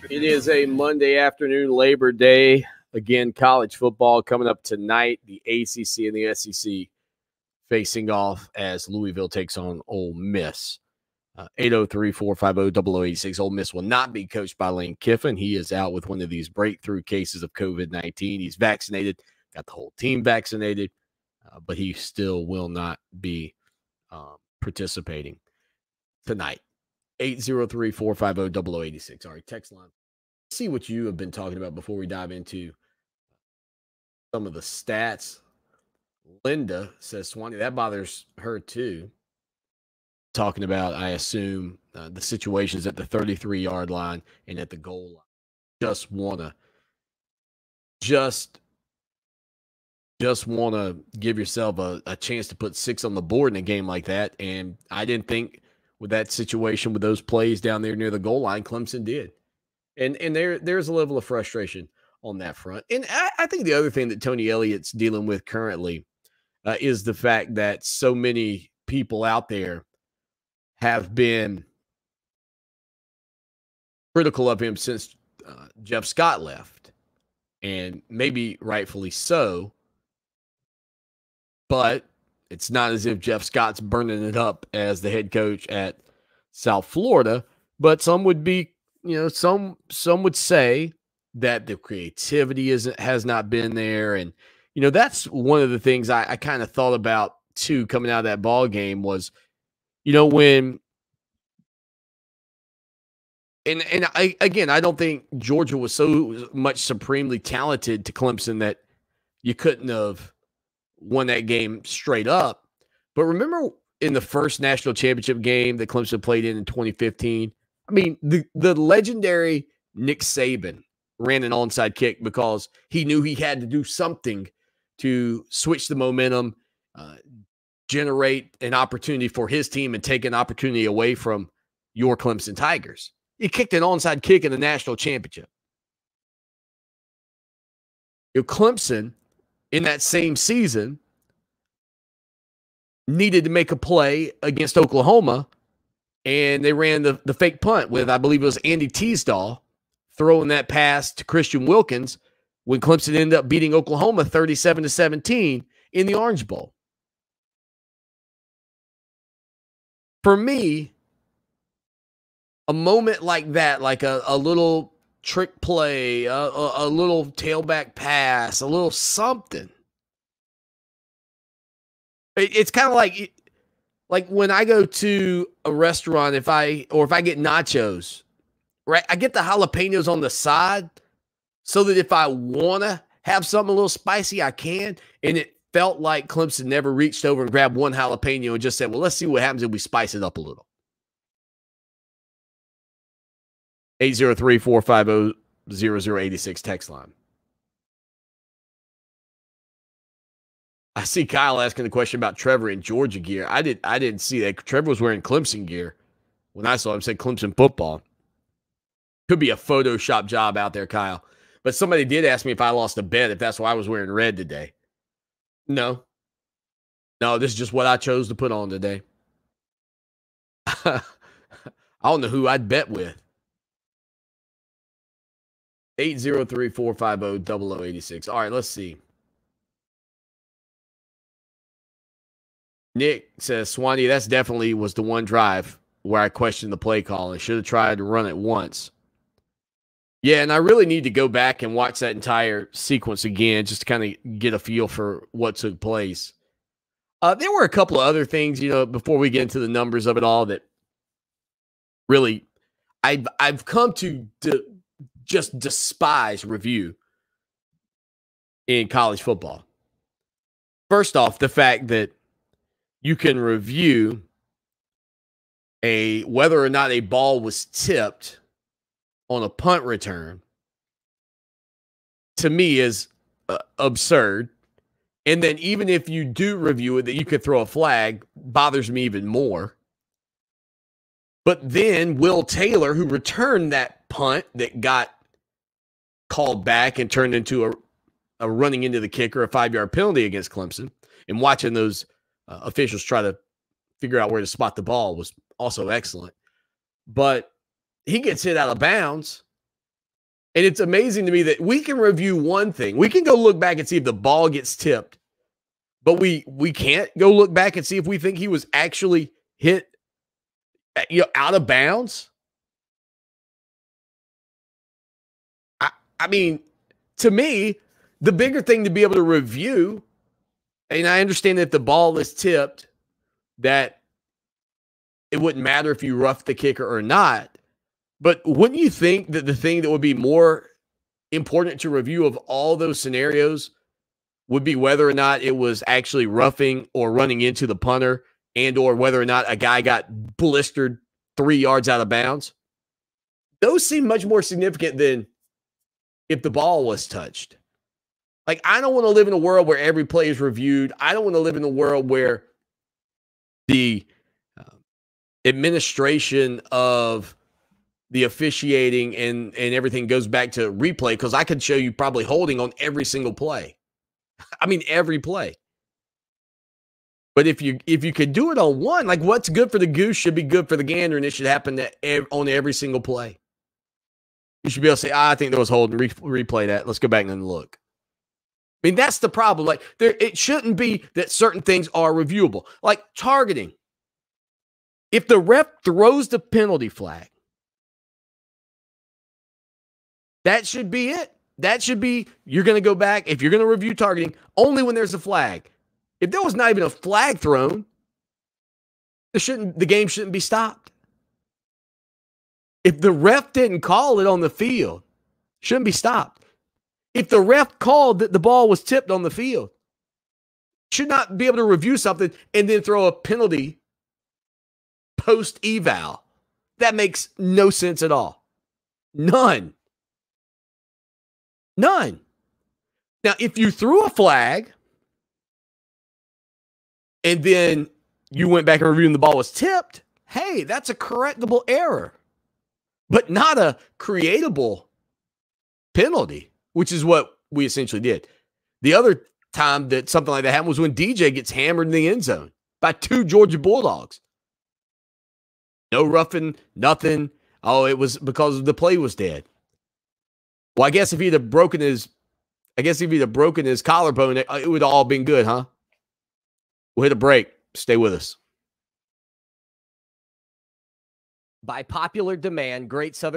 It is a Monday afternoon, Labor Day. Again, college football coming up tonight. The ACC and the SEC facing off as Louisville takes on Ole Miss. 803-450-0086. Ole Miss will not be coached by Lane Kiffin. He is out with one of these breakthrough cases of COVID-19. He's vaccinated, got the whole team vaccinated, but he still will not be participating tonight. 803-450-0086. All right, text line. See what you have been talking about before we dive into some of the stats. Linda says, Swanny, that bothers her too. Talking about, I assume, the situations at the 33-yard line and at the goal line. Just want to give yourself a chance to put 6 on the board in a game like that. And I didn't think with that situation, with those plays down there near the goal line, Clemson did. And there's a level of frustration on that front. And I think the other thing that Tony Elliott's dealing with currently is the fact that so many people out there have been critical of him since Jeff Scott left. And maybe rightfully so. But it's not as if Jeff Scott's burning it up as the head coach at South Florida. But some would be, some would say that the creativity has not been there. And, that's one of the things I kind of thought about too coming out of that ball game was, when I don't think Georgia was so much supremely talented to Clemson that you couldn't have won that game straight up. But remember in the first national championship game that Clemson played in 2015, I mean, the legendary Nick Saban ran an onside kick because he knew he had to do something to switch the momentum, generate an opportunity for his team and take an opportunity away from your Clemson Tigers. He kicked an onside kick in the national championship. Clemson, in that same season, needed to make a play against Oklahoma, and they ran the fake punt with, I believe it was Andy Teasdall, throwing that pass to Christian Wilkins when Clemson ended up beating Oklahoma 37-17 in the Orange Bowl. For me, a moment like that, like a little trick play, a little tailback pass, a little something. It's kind of like when I go to a restaurant, if I get nachos, right? I get the jalapenos on the side so that if I want to have something a little spicy, I can. And it felt like Clemson never reached over and grabbed one jalapeno and just said, well, let's see what happens if we spice it up a little. 803-450-0086 text line. I see Kyle asking the question about Trevor in Georgia gear. I didn't see that. Trevor was wearing Clemson gear. When I saw him, said Clemson football. Could be a Photoshop job out there, Kyle. But somebody did ask me if I lost a bet, if that's why I was wearing red today. No, this is just what I chose to put on today. I don't know who I'd bet with. 803-450-0086. All right, let's see. Nick says, Swanny, that's definitely was the one drive where I questioned the play call and should have tried to run it once. Yeah, and I really need to go back and watch that entire sequence again just to kind of get a feel for what took place. There were a couple of other things, before we get into the numbers of it all that really I've come to just despise review in college football. First off, the fact that you can review whether or not a ball was tipped on a punt return, to me is absurd. And then even if you do review it, that you could throw a flag, bothers me even more. But then Will Taylor, who returned that punt that got called back and turned into a running into the kicker, a 5-yard penalty against Clemson, and watching those officials try to figure out where to spot the ball was also excellent. But he gets hit out of bounds, And it's amazing to me that we can review one thing. We can go look back and see if the ball gets tipped, but we can't go look back and see if we think he was actually hit, out of bounds. I mean, to me, the bigger thing to be able to review, and I understand that if the ball is tipped, that it wouldn't matter if you roughed the kicker or not. But wouldn't you think that the thing that would be more important to review of all those scenarios would be whether or not it was actually roughing or running into the punter, and or whether or not a guy got blistered 3 yards out of bounds? Those seem much more significant than if the ball was touched. Like, I don't want to live in a world where every play is reviewed. I don't want to live in a world where the administration of the officiating and everything goes back to replay, because I could show you probably holding on every single play. I mean, every play. But if you could do it on one, like, what's good for the goose should be good for the gander, and it should happen on every single play. You should be able to say, I think there was holding, replay that. Let's go back and look. I mean, that's the problem. Like, it shouldn't be that certain things are reviewable. Like targeting. If the ref throws the penalty flag, that should be it. That should be, you're going to go back, if you're going to review targeting, only when there's a flag. If there was not even a flag thrown, the game shouldn't be stopped. If the ref didn't call it on the field, shouldn't be stopped. If the ref called that the ball was tipped on the field, should not be able to review something and then throw a penalty post-eval. That makes no sense at all. None. None. Now, if you threw a flag and then you went back and reviewed and the ball was tipped, hey, that's a correctable error, but not a creatable penalty, which is what we essentially did. The other time that something like that happened was when DJ gets hammered in the end zone by 2 Georgia Bulldogs. No roughing, nothing. Oh, it was because the play was dead. Well, I guess if he'd have broken his collarbone, it would have all been good, huh? We'll hit a break. Stay with us. By popular demand, Great Southern